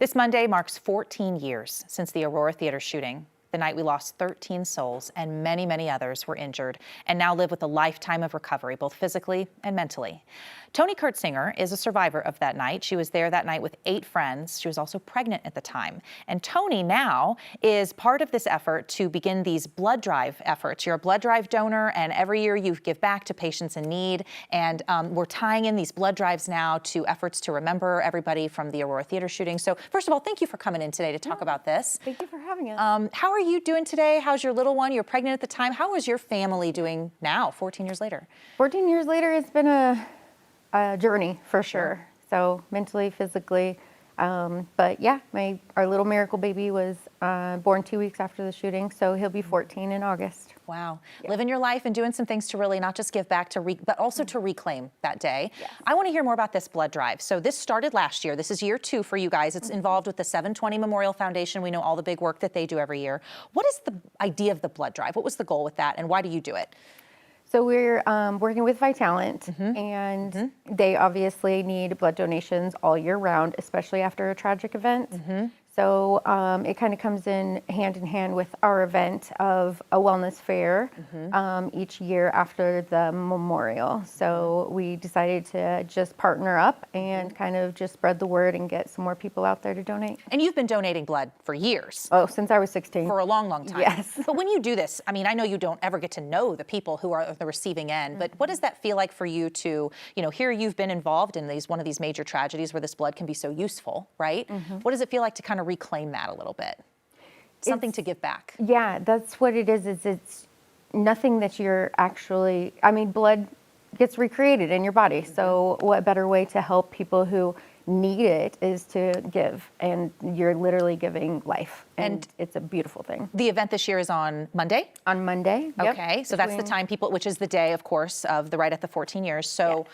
This Monday marks 14 years since the Aurora Theater shooting, the night we lost 13 souls and many, many others were injured and now live with a lifetime of recovery, both physically and mentally. Toni Kurtzinger is a survivor of that night. She was there that night with 8 friends. She was also pregnant at the time. And Toni now is part of this effort to begin these blood drive efforts. You're a blood drive donor, and every year you give back to patients in need. And we're tying in these blood drives now to efforts to remember everybody from the Aurora Theater shooting. So first of all, thank you for coming in today to talk about this. Thank you for having us. How are you doing today? How's your little one? You're pregnant at the time. How is your family doing now, 14 years later? 14 years later, it's been a journey for sure. So mentally, physically, but yeah, our little miracle baby was born 2 weeks after the shooting, so he'll be 14 in August. Wow. Yeah. Living your life and doing some things to really not just give back to, but also to reclaim that day. Yes. I want to hear more about this blood drive. So this started last year. This is year 2 for you guys. It's involved with the 720 Memorial Foundation. We know all the big work that they do every year. What is the idea of the blood drive? What was the goal with that, and why do you do it? So we're working with Vitalent, and they obviously need blood donations all year round, especially after a tragic event. So it kind of comes in hand with our event of a wellness fair each year after the memorial. So we decided to just partner up and kind of just spread the word and get some more people out there to donate. And you've been donating blood for years. Oh, since I was 16. For a long, long time. Yes. But when you do this, I mean, I know you don't ever get to know the people who are at the receiving end, but what does that feel like for you to, here you've been involved in one of these major tragedies where this blood can be so useful, right? What does it feel like to kind of reclaim that a little bit? Something to give back. Yeah, that's what it is. It's nothing that you're actually, blood gets recreated in your body. So what better way to help people who need it is to give, and you're literally giving life, and it's a beautiful thing. The event this year is on Monday? On Monday, yep. Okay, so that's the time which is the day, of course, of the right at the 14 years. So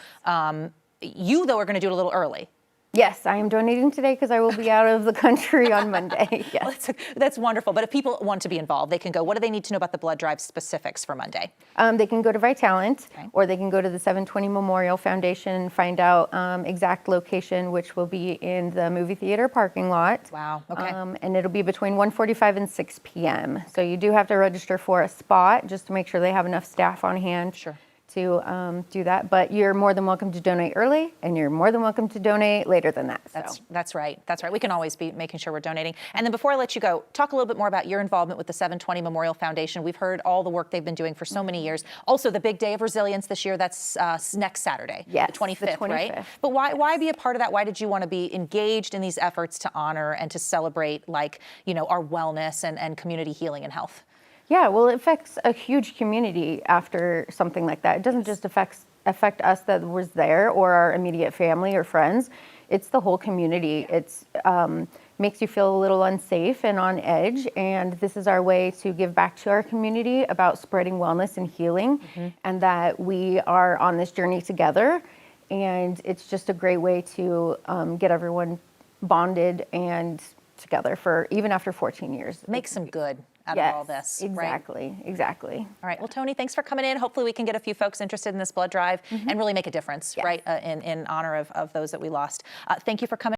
you, though, are going to do it a little early. Yes, I am donating today because I will be out of the country on Monday. Yes. Well, that's wonderful. But if people want to be involved, they can go. What do they need to know about the blood drive specifics for Monday? They can go to Vitalent, or they can go to the 720 Memorial Foundation and find out exact location, which will be in the movie theater parking lot. Wow. Okay. And it'll be between 1:45 and 6 p.m. So you do have to register for a spot just to make sure they have enough staff on hand. Sure. To do that, but you're more than welcome to donate early, and you're more than welcome to donate later than that. So. That's right. That's right. We can always be making sure we're donating. And then before I let you go, talk a little bit more about your involvement with the 720 Memorial Foundation. We've heard all the work they've been doing for so many years. Also, the big day of resilience this year, that's next Saturday, yes, the 25th, right? But why be a part of that? Why did you want to be engaged in these efforts to honor and to celebrate, our wellness and community healing and health? Yeah, well, it affects a huge community after something like that. It doesn't just affect us that was there or our immediate family or friends. It's the whole community. It's makes you feel a little unsafe and on edge, and this is our way to give back to our community about spreading wellness and healing, and that we are on this journey together. And it's just a great way to get everyone bonded and together for even after 14 years. Make some good out of all this. Exactly, right? Exactly. All right. Well, Toni, thanks for coming in. Hopefully we can get a few folks interested in this blood drive and really make a difference, right, in honor of those that we lost. Thank you for coming.